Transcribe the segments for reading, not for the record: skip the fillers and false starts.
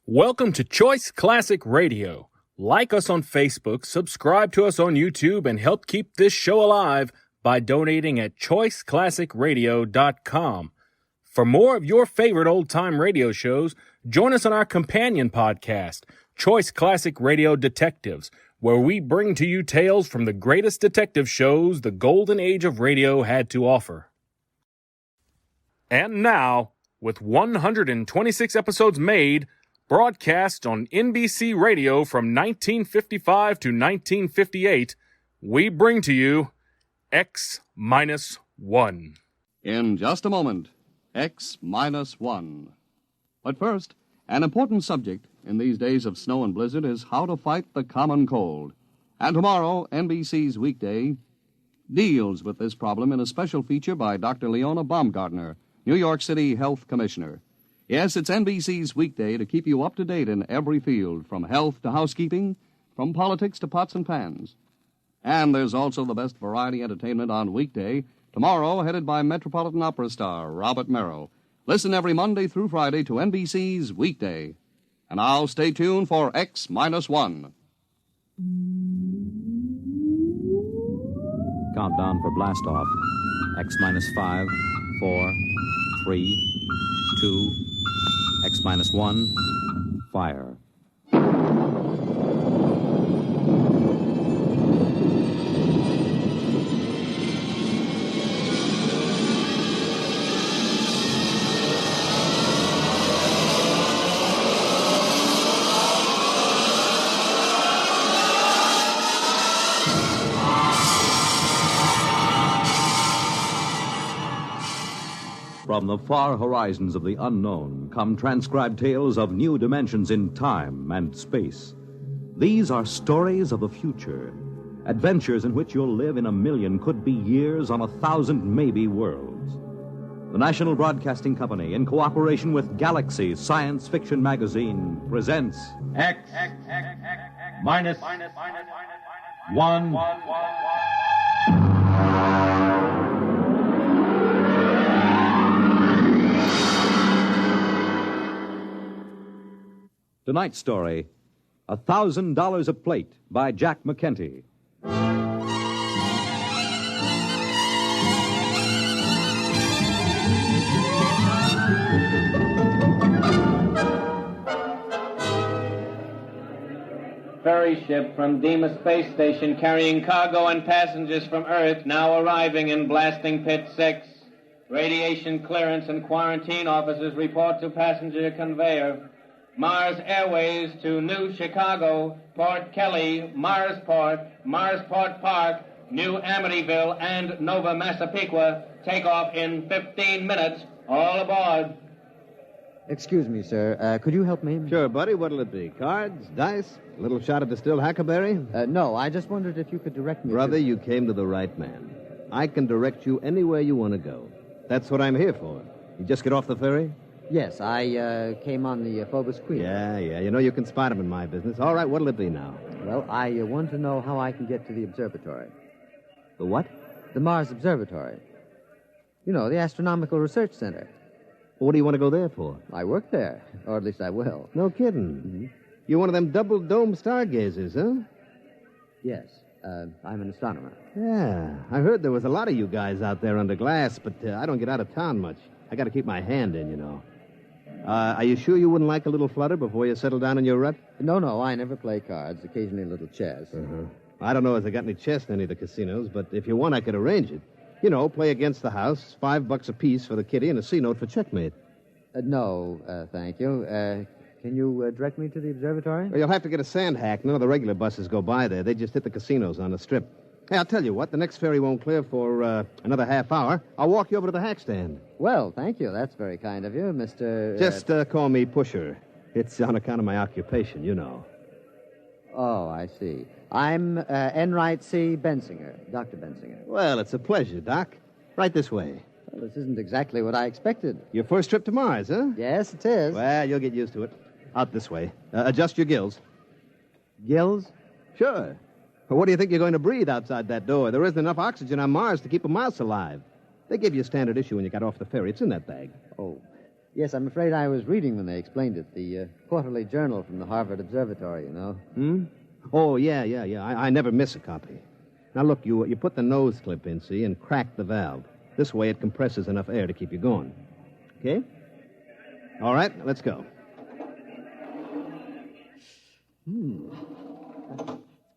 Welcome to Choice Classic Radio. Like us on Facebook, subscribe to us on YouTube, and help keep this show alive by donating at choiceclassicradio.com. For more of your favorite old-time radio shows, join us on our companion podcast, Choice Classic Radio Detectives, where we bring to you tales from the greatest detective shows the golden age of radio had to offer. And now, with 126 episodes made, broadcast on NBC Radio from 1955 to 1958, we bring to you X-1. In just a moment, X-1. But first, an important subject in these days of snow and blizzard is how to fight the common cold. And tomorrow, NBC's Weekday deals with this problem in a special feature by Dr. Leona Baumgartner, New York City Health Commissioner. Yes, it's NBC's Weekday to keep you up to date in every field, from health to housekeeping, from politics to pots and pans. And there's also the best variety entertainment on Weekday, tomorrow headed by Metropolitan Opera star Robert Merrill. Listen every Monday through Friday to NBC's Weekday. And now stay tuned for X-1. Countdown for blast off. X-5, 4, 3, 2, X-1, fire. From the far horizons of the unknown come transcribed tales of new dimensions in time and space. These are stories of the future, adventures in which you'll live in a million, could be years, on 1,000 maybe worlds. The National Broadcasting Company, in cooperation with Galaxy Science Fiction Magazine, presents X-1. Tonight's story, $1,000 a Plate by Jack McKenty. Ferry ship from Deimos Space Station carrying cargo and passengers from Earth now arriving in Blasting Pit 6. Radiation clearance and quarantine officers report to passenger conveyor. Mars Airways to New Chicago, Port Kelly, Marsport, Marsport Park, New Amityville, and Nova Massapequa take off in 15 minutes. All aboard. Excuse me, sir. Could you help me? Sure, buddy. What'll it be? Cards? Dice? A little shot of distilled huckleberry? No, I just wondered if you could direct me Brother, to... you came to the right man. I can direct you anywhere you want to go. That's what I'm here for. You just get off the ferry? Yes, I came on the Phobos Queen. Yeah. You know you can spot him in my business. All right, what'll it be now? Well, I want to know how I can get to the observatory. The what? The Mars Observatory. You know, the Astronomical Research Center. What do you want to go there for? I work there, or at least I will. No kidding. Mm-hmm. You're one of them double-dome stargazers, huh? Yes, I'm an astronomer. Yeah, I heard there was a lot of you guys out there under glass, but I don't get out of town much. I got to keep my hand in, you know. Are you sure you wouldn't like a little flutter before you settle down in your rut? No, I never play cards. Occasionally a little chess. Uh-huh. I don't know if they got any chess in any of the casinos, but if you want, I could arrange it. You know, play against the house, $5 apiece for the kitty, and a C-note for checkmate. No, thank you. Can you direct me to the observatory? Well, you'll have to get a sand hack. None of the regular buses go by there. They just hit the casinos on the strip. Hey, I'll tell you what. The next ferry won't clear for another half hour. I'll walk you over to the hack stand. Well, thank you. That's very kind of you, Mr... Just call me Pusher. It's on account of my occupation, you know. Oh, I see. I'm Enright C. Bensinger, Dr. Bensinger. Well, it's a pleasure, Doc. Right this way. Well, this isn't exactly what I expected. Your first trip to Mars, huh? Yes, it is. Well, you'll get used to it. Out this way. Adjust your gills. Gills? Sure. But what do you think you're going to breathe outside that door? There isn't enough oxygen on Mars to keep a mouse alive. They gave you a standard issue when you got off the ferry. It's in that bag. Oh. Yes, I'm afraid I was reading when they explained it. The quarterly journal from the Harvard Observatory, you know. Hmm? Oh, yeah. I never miss a copy. Now, look, you put the nose clip in, see, and crack the valve. This way it compresses enough air to keep you going. Okay? All right, let's go.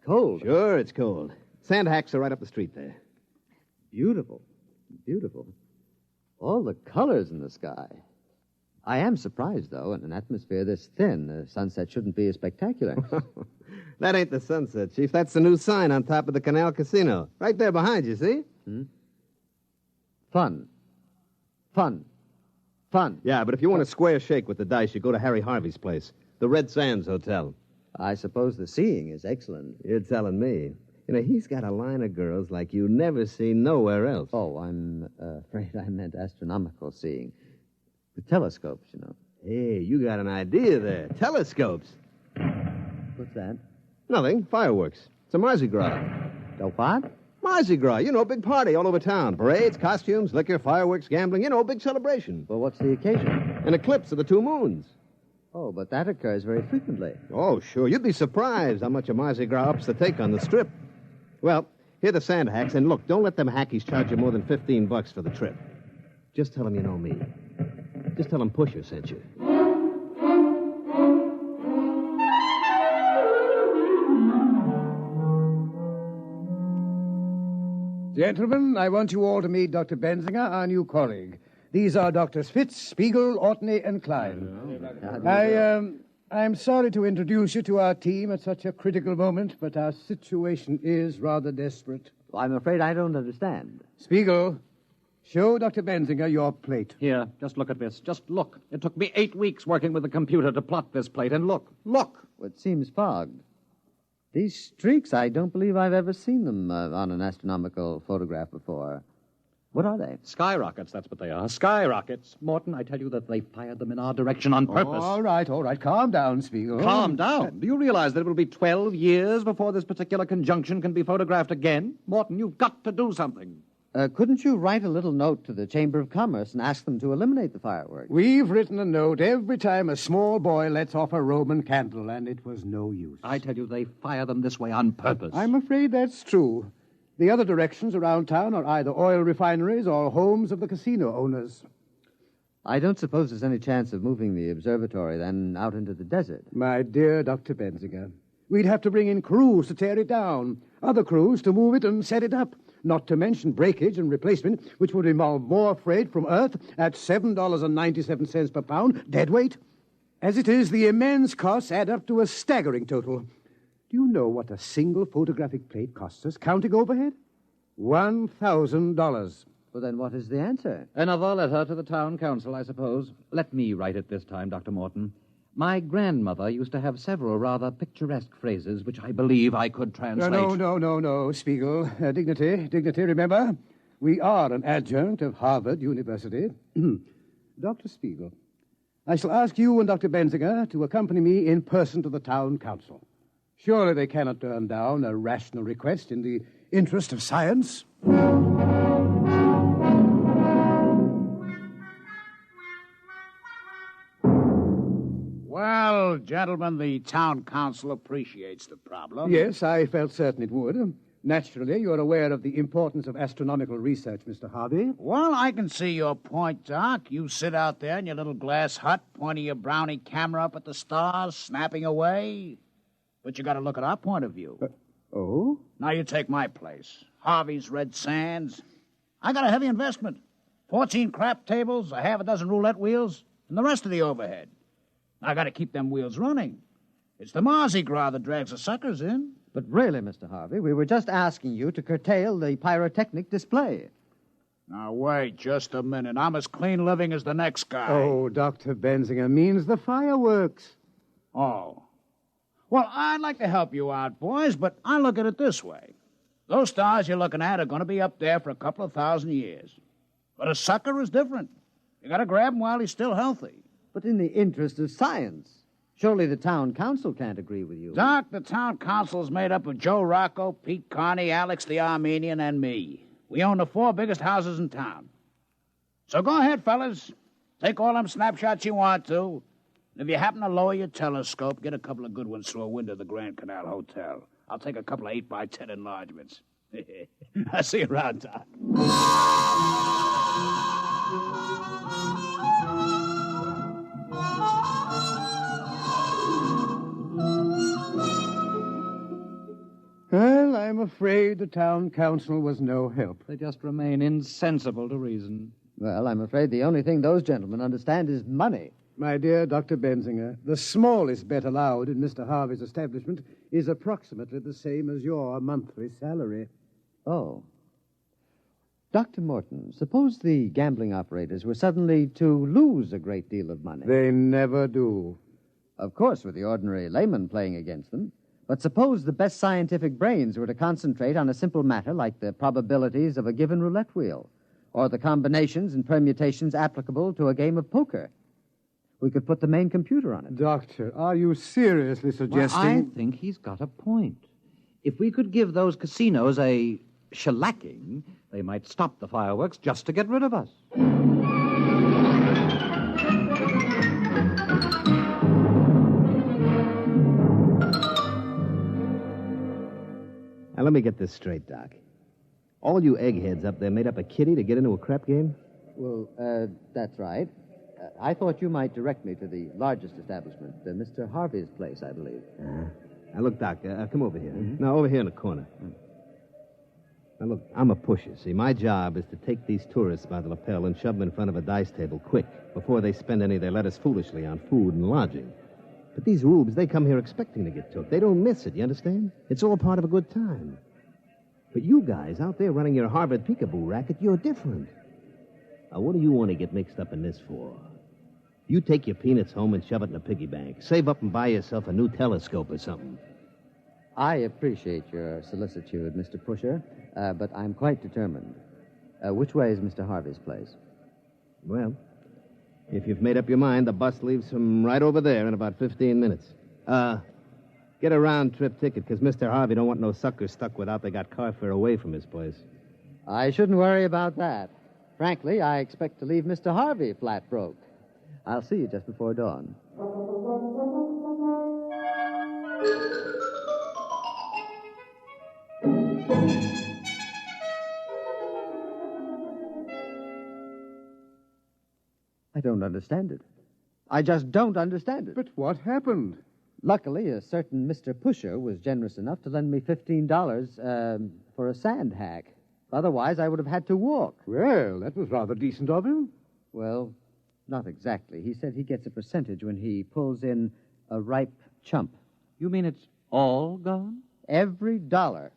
Cold. Sure, it's cold. Sand hacks are right up the street there. Beautiful. Beautiful. All the colors in the sky. I am surprised, though, in an atmosphere this thin, the sunset shouldn't be as spectacular. That ain't the sunset, Chief. That's the new sign on top of the Canal Casino. Right there behind you, see? Fun. Yeah, but if you want a square shake with the dice, you go to Harry Harvey's place, the Red Sands Hotel. I suppose the seeing is excellent. You're telling me. You know, he's got a line of girls like you never see nowhere else. Oh, I'm afraid I meant astronomical seeing. The telescopes, you know. Hey, you got an idea there. Telescopes. What's that? Nothing. Fireworks. It's a Mardi Gras. Oh, what? Mardi Gras. You know, big party all over town. Parades, costumes, liquor, fireworks, gambling. You know, big celebration. Well, what's the occasion? An eclipse of the two moons. Oh, but that occurs very frequently. Oh, sure. You'd be surprised how much a Mardi Gras ups the take on the strip. Well, here are the sand hacks, and look, don't let them hackies charge you more than $15 for the trip. Just tell them you know me. Just tell them Pusher sent you. Gentlemen, I want you all to meet Dr. Benzinger, our new colleague. These are Drs. Fitz, Spiegel, Ortney, and Klein. I'm sorry to introduce you to our team at such a critical moment, but our situation is rather desperate. I'm afraid I don't understand. Spiegel, show Dr. Benzinger your plate. Here, just look at this. Just look. It took me 8 weeks working with the computer to plot this plate, and look. Well, it seems fogged. These streaks, I don't believe I've ever seen them on an astronomical photograph before. What are they? Skyrockets, that's what they are. Skyrockets. Morton, I tell you that they fired them in our direction on purpose. All right. Calm down, Spiegel. Calm down. Do you realize that it will be 12 years before this particular conjunction can be photographed again? Morton, you've got to do something. Couldn't you write a little note to the Chamber of Commerce and ask them to eliminate the fireworks? We've written a note every time a small boy lets off a Roman candle, and it was no use. I tell you, they fire them this way on purpose. I'm afraid that's true. The other directions around town are either oil refineries or homes of the casino owners. I don't suppose there's any chance of moving the observatory, then, out into the desert. My dear Dr. Benzinger, we'd have to bring in crews to tear it down, other crews to move it and set it up, not to mention breakage and replacement, which would involve more freight from Earth at $7.97 per pound, dead weight. As it is, the immense costs add up to a staggering total. Do you know what a single photographic plate costs us, counting overhead? $1,000. Well, then what is the answer? Another letter to the town council, I suppose. Let me write it this time, Dr. Morton. My grandmother used to have several rather picturesque phrases which I believe I could translate. No, Spiegel. Dignity, remember? We are an adjunct of Harvard University. Dr. Spiegel, I shall ask you and Dr. Benzinger to accompany me in person to the town council. Surely they cannot turn down a rational request in the interest of science. Well, gentlemen, the town council appreciates the problem. Yes, I felt certain it would. Naturally, you're aware of the importance of astronomical research, Mr. Harvey. Well, I can see your point, Doc. You sit out there in your little glass hut, pointing your brownie camera up at the stars, snapping away. But you got to look at our point of view. Oh? Now you take my place. Harvey's Red Sands. I got a heavy investment. 14 crap tables, a half a dozen roulette wheels, and the rest of the overhead. I got to keep them wheels running. It's the Mardi Gras that drags the suckers in. But really, Mr. Harvey, we were just asking you to curtail the pyrotechnic display. Now, wait just a minute. I'm as clean living as the next guy. Oh, Dr. Benzinger means the fireworks. Oh. Well, I'd like to help you out, boys, but I look at it this way. Those stars you're looking at are going to be up there for a couple of 1,000 years. But a sucker is different. You got to grab him while he's still healthy. But in the interest of science, surely the town council can't agree with you. Doc, the town council is made up of Joe Rocco, Pete Carney, Alex the Armenian, and me. We own the 4 biggest houses in town. So go ahead, fellas. Take all them snapshots you want to. And if you happen to lower your telescope, get a couple of good ones through a window of the Grand Canal Hotel. I'll take a couple of 8x10 enlargements. I'll see you around, Doc. Well, I'm afraid the town council was no help. They just remain insensible to reason. Well, I'm afraid the only thing those gentlemen understand is money. My dear Dr. Benzinger, the smallest bet allowed in Mr. Harvey's establishment is approximately the same as your monthly salary. Oh. Dr. Morton, suppose the gambling operators were suddenly to lose a great deal of money. They never do. Of course, with the ordinary layman playing against them. But suppose the best scientific brains were to concentrate on a simple matter like the probabilities of a given roulette wheel, or the combinations and permutations applicable to a game of poker. We could put the main computer on it. Doctor, are you seriously suggesting... Well, I think he's got a point. If we could give those casinos a shellacking, they might stop the fireworks just to get rid of us. Now, let me get this straight, Doc. All you eggheads up there made up a kitty to get into a crap game? Well, that's right. I thought you might direct me to the largest establishment, Mr. Harvey's place, I believe. Now, look, Doc, come over here. No, over here in the corner. Now, look, I'm a pusher. See, my job is to take these tourists by the lapel and shove them in front of a dice table quick, before they spend any of their lettuce foolishly on food and lodging. But these rubes, they come here expecting to get took. They don't miss it, you understand? It's all part of a good time. But you guys out there running your Harvard peekaboo racket, you're different. Now, what do you want to get mixed up in this for? You take your peanuts home and shove it in a piggy bank. Save up and buy yourself a new telescope or something. I appreciate your solicitude, Mr. Pusher, but I'm quite determined. Which way is Mr. Harvey's place? Well, if you've made up your mind, the bus leaves from right over there in about 15 minutes. Get a round-trip ticket, because Mr. Harvey don't want no suckers stuck without they got car fare away from his place. I shouldn't worry about that. Frankly, I expect to leave Mr. Harvey flat broke. I'll see you just before dawn. I don't understand it. I just don't understand it. But what happened? Luckily, a certain Mr. Pusher was generous enough to lend me $15 for a sand hack. Otherwise, I would have had to walk. Well, that was rather decent of him. Well, not exactly. He said he gets a percentage when he pulls in a ripe chump. You mean it's all gone? Every dollar.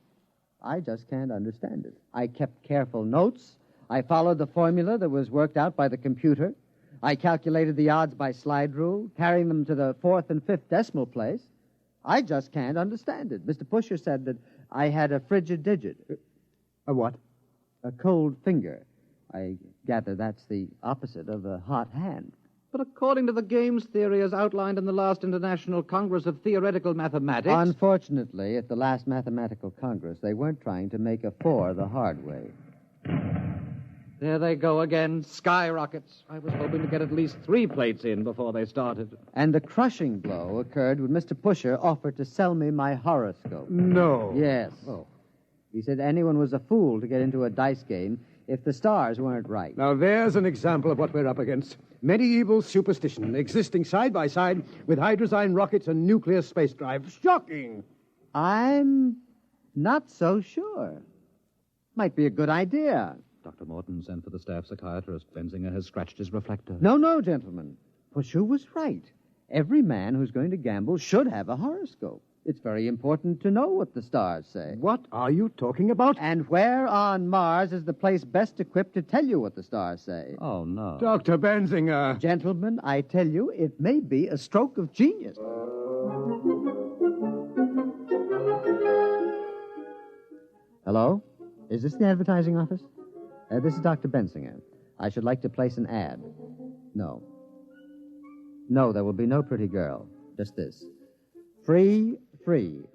I just can't understand it. I kept careful notes. I followed the formula that was worked out by the computer. I calculated the odds by slide rule, carrying them to the 4th and 5th decimal place. I just can't understand it. Mr. Pusher said that I had a frigid digit. A what? A cold finger. I gather that's the opposite of a hot hand. But according to the games theory as outlined in the last International Congress of Theoretical Mathematics... Unfortunately, at the last Mathematical Congress, they weren't trying to make a 4 the hard way. There they go again, skyrockets. I was hoping to get at least 3 plates in before they started. And the crushing blow occurred when Mr. Pusher offered to sell me my horoscope. No. Yes. Oh. He said anyone was a fool to get into a dice game if the stars weren't right. Now, there's an example of what we're up against. Medieval superstition existing side by side with hydrozyme rockets and nuclear space drive. Shocking! I'm not so sure. Might be a good idea. Dr. Morton sent for the staff psychiatrist. Benzinger has scratched his reflector. No, gentlemen. Pusher was right. Every man who's going to gamble should have a horoscope. It's very important to know what the stars say. What are you talking about? And where on Mars is the place best equipped to tell you what the stars say? Oh, no. Dr. Benzinger. Gentlemen, I tell you, it may be a stroke of genius. Hello? Is this the advertising office? This is Dr. Benzinger. I should like to place an ad. No. No, there will be no pretty girl. Just this. Free.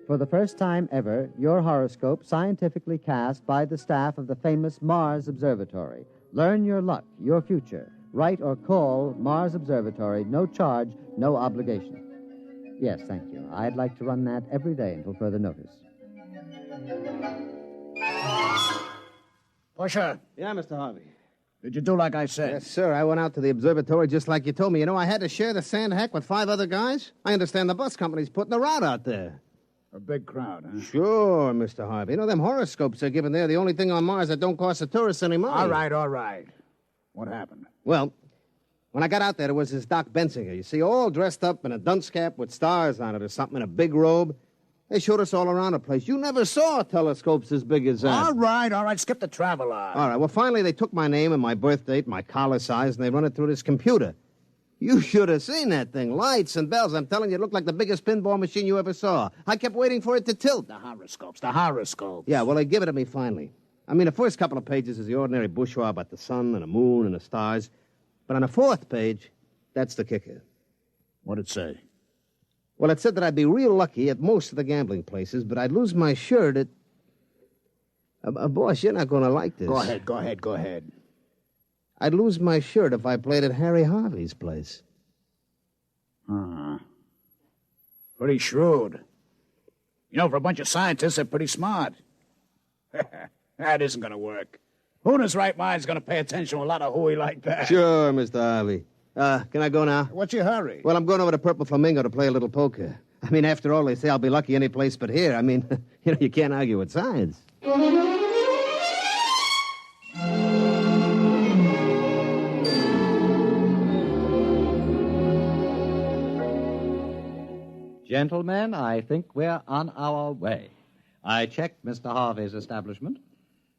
For the first time ever, your horoscope scientifically cast by the staff of the famous Mars Observatory. Learn your luck, your future, Write or call Mars Observatory. No charge, no obligation. Yes, thank you. I'd like to run that every day until further notice. Pusher, Yeah, Mr. Harvey. did you do like I said? Yes, sir. I went out to the observatory just like you told me. You know, I had to share the sand hack with 5 other guys. I understand the bus company's putting a route out there. A big crowd, huh? Sure, Mr. Harvey. You know, them horoscopes they're giving there, the only thing on Mars that don't cost the tourists any money. All right. What happened? Well, when I got out there was this Doc Bensinger, you see, all dressed up in a dunce cap with stars on it or something, in a big robe. They showed us all around the place. You never saw telescopes as big as that. All right. Skip the travel on. All right, well, finally they took my name and my birth date, my collar size, and they run it through this computer. You should have seen that thing. Lights and bells. I'm telling you, it looked like the biggest pinball machine you ever saw. I kept waiting for it to tilt. The horoscopes. Yeah, well, they give it to me finally. I mean, the first couple of pages is the ordinary bourgeois about the sun and the moon and the stars. But on the 4th page, that's the kicker. What'd it say? Well, it said that I'd be real lucky at most of the gambling places, but I'd lose my shirt at... boss, you're not going to like this. Go ahead. I'd lose my shirt if I played at Harry Harvey's place. Pretty shrewd. You know, for a bunch of scientists, they're pretty smart. That isn't going to work. Who in his right mind is going to pay attention to a lot of hooey like that? Sure, Mr. Harvey. Can I go now? What's your hurry? Well, I'm going over to Purple Flamingo to play a little poker. I mean, after all, they say I'll be lucky any place but here. I mean, you can't argue with science. Gentlemen, I think we're on our way. I checked Mr. Harvey's establishment.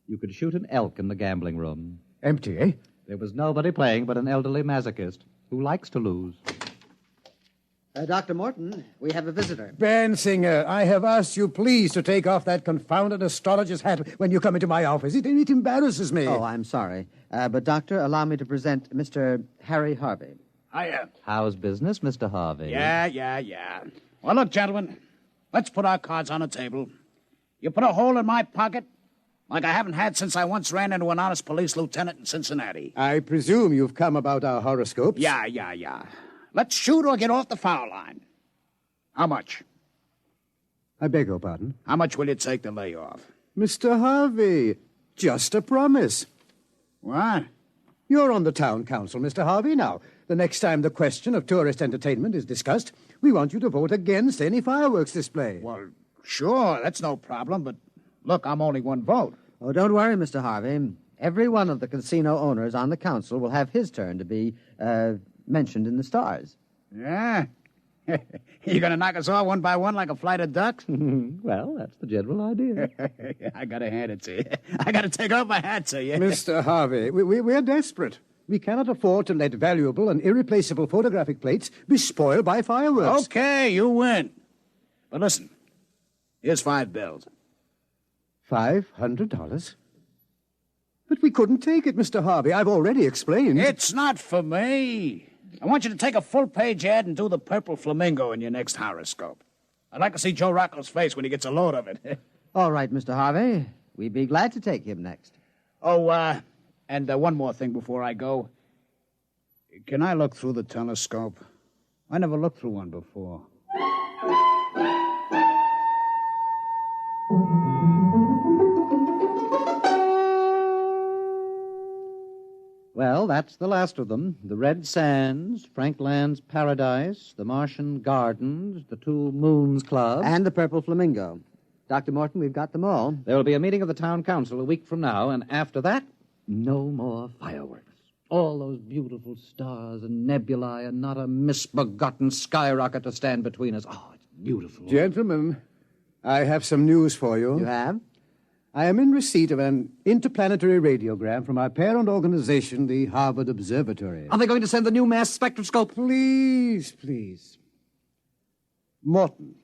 You could shoot an elk in the gambling room. Empty, eh? There was nobody playing but an elderly masochist who likes to lose. Dr. Morton, we have a visitor. Bensinger, I have asked you please to take off that confounded astrologer's hat when you come into my office. It embarrasses me. Oh, I'm sorry. But, Doctor, allow me to present Mr. Harry Harvey. Hiya. How's business, Mr. Harvey? Yeah. Well, look, gentlemen, let's put our cards on the table. You put a hole in my pocket like I haven't had since I once ran into an honest police lieutenant in Cincinnati. I presume you've come about our horoscopes. Yeah. Let's shoot or get off the foul line. How much? I beg your pardon? How much will it take to lay off? Mr. Harvey, just a promise. What? You're on the town council, Mr. Harvey. Now, the next time the question of tourist entertainment is discussed, we want you to vote against any fireworks display. Well, sure, that's no problem, but look, I'm only one vote. Oh, don't worry, Mr. Harvey. Every one of the casino owners on the council will have his turn to be mentioned in the stars. Yeah? You gonna knock us all one by one like a flight of ducks? Well, that's the general idea. I gotta hand it to you. I gotta take off my hat to you. Mr. Harvey, we're desperate. We cannot afford to let valuable and irreplaceable photographic plates be spoiled by fireworks. Okay, you win. But listen, here's 5 bills. $500? But we couldn't take it, Mr. Harvey. I've already explained. It's not for me. I want you to take a full-page ad and do the Purple Flamingo in your next horoscope. I'd like to see Joe Rocco's face when he gets a load of it. All right, Mr. Harvey. We'd be glad to take him next. And one more thing before I go. Can I look through the telescope? I never looked through one before. Well, that's the last of them. The Red Sands, Frank Land's Paradise, the Martian Gardens, the Two Moons Club. And the Purple Flamingo. Dr. Morton, we've got them all. There will be a meeting of the town council a week from now, and after that, no more fireworks. All those beautiful stars and nebulae and not a misbegotten skyrocket to stand between us. Oh, it's beautiful. Gentlemen, I have some news for you. You have? I am in receipt of an interplanetary radiogram from our parent organization, the Harvard Observatory. Are they going to send the new mass spectroscope? Please. Morton,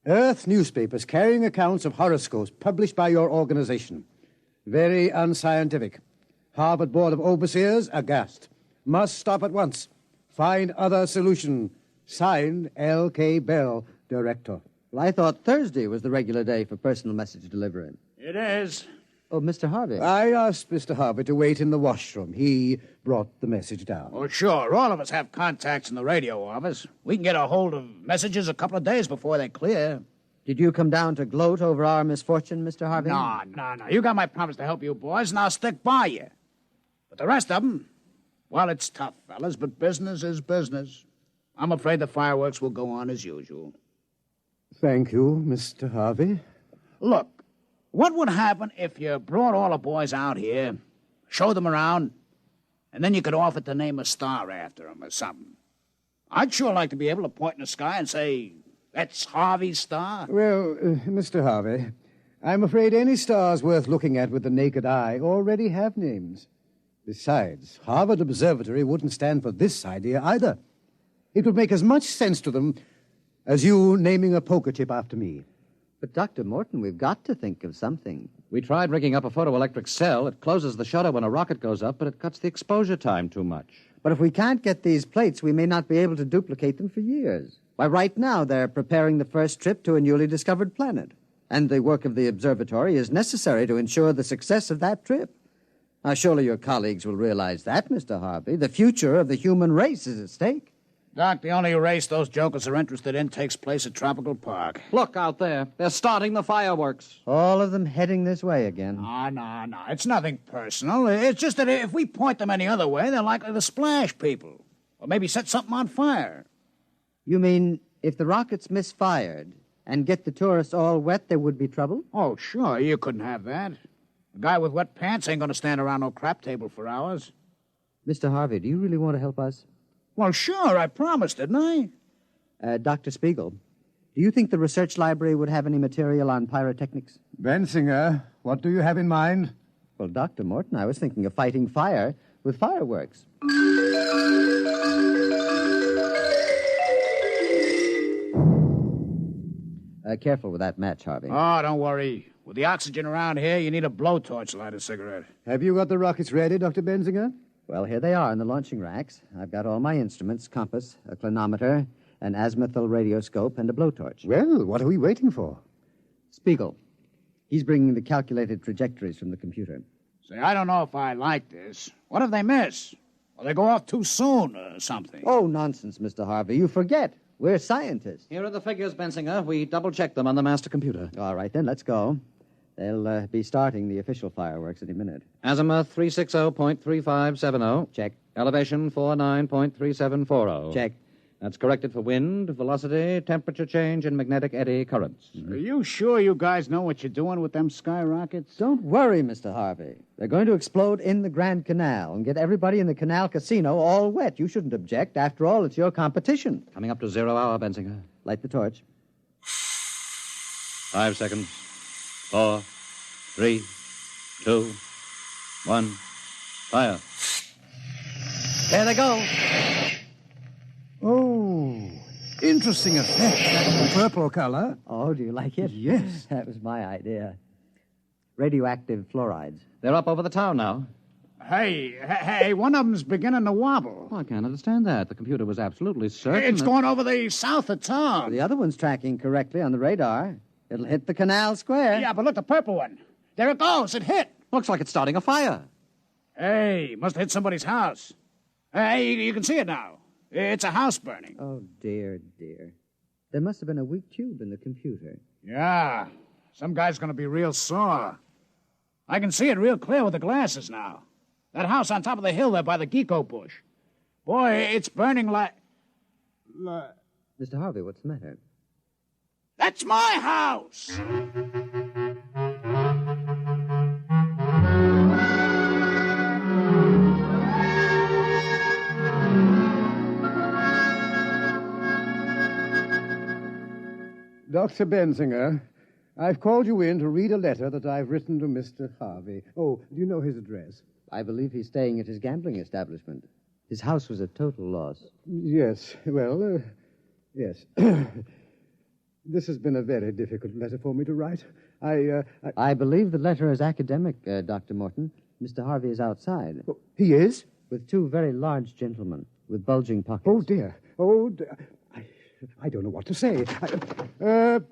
Earth newspapers carrying accounts of horoscopes published by your organization. Very unscientific. Harvard Board of Overseers aghast. Must stop at once. Find other solution. Signed, L.K. Bell, Director. Well, I thought Thursday was the regular day for personal message delivery. It is. Oh, Mr. Harvey. I asked Mr. Harvey to wait in the washroom. He brought the message down. Oh, sure. All of us have contacts in the radio office. We can get a hold of messages a couple of days before they clear. Did you come down to gloat over our misfortune, Mr. Harvey? No. You got my promise to help you boys, and I'll stick by you. But the rest of them, well, it's tough, fellas, but business is business. I'm afraid the fireworks will go on as usual. Thank you, Mr. Harvey. Look, what would happen if you brought all the boys out here, showed them around, and then you could offer to name a star after them or something? I'd sure like to be able to point in the sky and say, that's Harvey's star. Well, Mr. Harvey, I'm afraid any stars worth looking at with the naked eye already have names. Besides, Harvard Observatory wouldn't stand for this idea either. It would make as much sense to them as you naming a poker chip after me. But, Dr. Morton, we've got to think of something. We tried rigging up a photoelectric cell. It closes the shutter when a rocket goes up, but it cuts the exposure time too much. But if we can't get these plates, we may not be able to duplicate them for years. Why, right now, they're preparing the first trip to a newly discovered planet. And the work of the observatory is necessary to ensure the success of that trip. Now, surely your colleagues will realize that, Mr. Harvey. The future of the human race is at stake. Doc, the only race those jokers are interested in takes place at Tropical Park. Look out there. They're starting the fireworks. All of them heading this way again. No. It's nothing personal. It's just that if we point them any other way, they're likely to splash people. Or maybe set something on fire. You mean if the rockets misfired and get the tourists all wet, there would be trouble? Oh, sure. You couldn't have that. A guy with wet pants ain't going to stand around no crap table for hours. Mr. Harvey, do you really want to help us? Well, sure. I promised, didn't I? Dr. Spiegel, do you think the research library would have any material on pyrotechnics? Bensinger, what do you have in mind? Well, Dr. Morton, I was thinking of fighting fire with fireworks. Careful with that match, Harvey. Oh, don't worry. With the oxygen around here, you need a blowtorch to light a cigarette. Have you got the rockets ready, Dr. Bensinger? Well, here they are in the launching racks. I've got all my instruments, compass, a clinometer, an azimuthal radioscope, and a blowtorch. Well, what are we waiting for? Spiegel. He's bringing the calculated trajectories from the computer. Say, I don't know if I like this. What if they miss? Or they go off too soon or something? Oh, nonsense, Mr. Harvey. You forget. We're scientists. Here are the figures, Bensinger. We double-checked them on the master computer. All right, then, let's go. They'll be starting the official fireworks any minute. Azimuth 360.3570. Check. Elevation 49.3740. Check. That's corrected for wind, velocity, temperature change, and magnetic eddy currents. Are you sure you guys know what you're doing with them skyrockets? Don't worry, Mr. Harvey. They're going to explode in the Grand Canal and get everybody in the Canal Casino all wet. You shouldn't object. After all, it's your competition. Coming up to 0 hour, Bensinger. Light the torch. 5 seconds. 4, 3, 2, 1. Fire. There they go. Oh, interesting effect. That purple color. Oh, do you like it? Yes. That was my idea. Radioactive fluorides. They're up over the town now. Hey, one of them's beginning to wobble. Oh, I can't understand that. The computer was absolutely certain. It's going over the south of town. The other one's tracking correctly on the radar. It'll hit the canal square. Yeah, but look, the purple one. There it goes. It hit. Looks like it's starting a fire. Hey, must have hit somebody's house. Hey, you can see it now. It's a house burning. Oh, dear. There must have been a weak tube in the computer. Yeah, some guy's going to be real sore. I can see it real clear with the glasses now. That house on top of the hill there by the Geeko bush. Boy, it's burning like... Mr. Harvey, what's the matter? That's my house! Dr. Bensinger, I've called you in to read a letter that I've written to Mr. Harvey. Oh, do you know his address? I believe he's staying at his gambling establishment. His house was a total loss. Yes, well, yes. This has been a very difficult letter for me to write. I believe the letter is academic, Dr. Morton. Mr. Harvey is outside. Oh, he is? With two very large gentlemen with bulging pockets. Oh, dear. I don't know what to say. Well,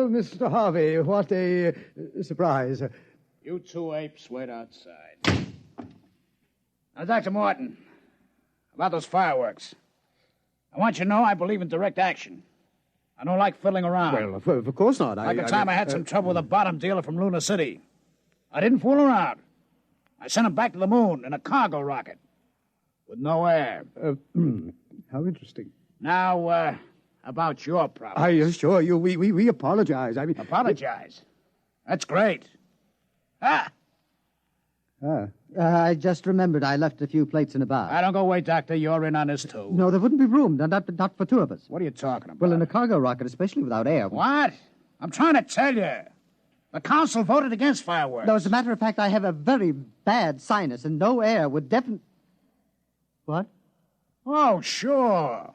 Mr. Harvey, what a surprise. You two apes wait outside. Now, Dr. Morton, about those fireworks. I want you to know I believe in direct action. I don't like fiddling around. Well, of course not. Like the time I had some trouble with a bottom dealer from Luna City. I didn't fool around. I sent him back to the moon in a cargo rocket with no air. How interesting. Now, about your problem. I assure you, we apologize. I mean... Apologize? That's great. I just remembered I left a few plates in a bar. I don't go away, Doctor. You're in on this, too. No, there wouldn't be room. Not for two of us. What are you talking about? Well, in a cargo rocket, especially without air. What? I'm trying to tell you. The council voted against fireworks. No, as a matter of fact, I have a very bad sinus, and no air would definitely... What? Oh, sure.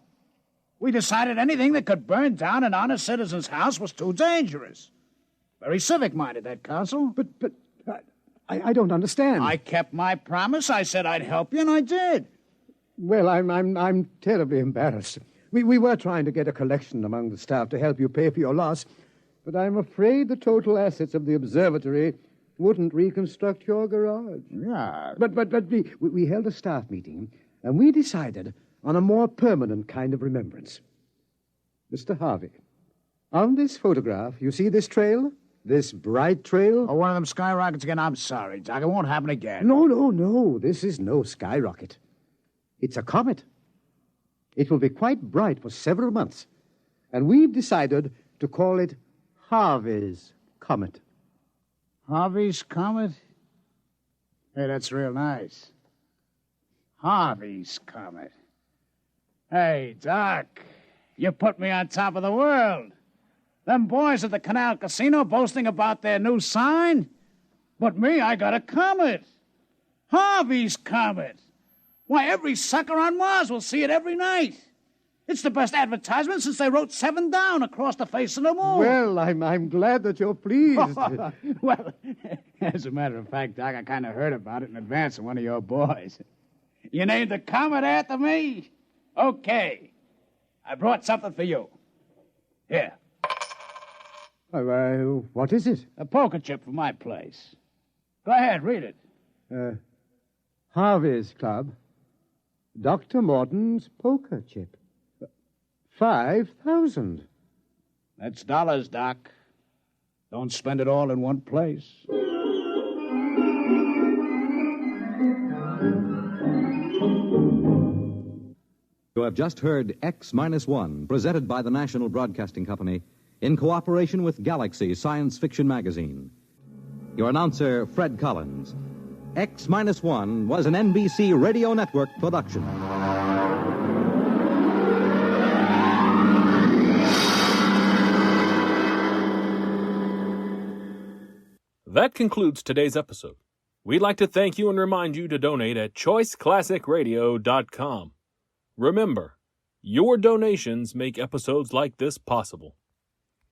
We decided anything that could burn down an honest citizen's house was too dangerous. Very civic-minded, that council. But I don't understand. I kept my promise. I said I'd help you, and I did. Well, I'm terribly embarrassed. We were trying to get a collection among the staff to help you pay for your loss, but I'm afraid the total assets of the observatory wouldn't reconstruct your garage. Yeah. But we held a staff meeting, and we decided on a more permanent kind of remembrance. Mr. Harvey, on this photograph, you see this trail? This bright trail? Oh, one of them skyrockets again? I'm sorry, Doc. It won't happen again. No. This is no skyrocket. It's a comet. It will be quite bright for several months. And we've decided to call it Harvey's Comet. Harvey's Comet? Hey, that's real nice. Harvey's Comet. Hey, Doc, you put me on top of the world. Them boys at the Canal Casino boasting about their new sign. But me, I got a comet. Harvey's Comet. Why, every sucker on Mars will see it every night. It's the best advertisement since they wrote 7 down across the face of the moon. Well, I'm glad that you're pleased. Well, as a matter of fact, Doc, I kind of heard about it in advance of one of your boys. You named the comet after me? Okay. I brought something for you. Here. What is it? A poker chip for my place. Go ahead, read it. Harvey's Club. Dr. Morton's poker chip. 5,000. That's dollars, Doc. Don't spend it all in one place. You have just heard X-1, presented by the National Broadcasting Company in cooperation with Galaxy Science Fiction Magazine. Your announcer, Fred Collins. X-1 was an NBC Radio Network production. That concludes today's episode. We'd like to thank you and remind you to donate at choiceclassicradio.com. Remember, your donations make episodes like this possible.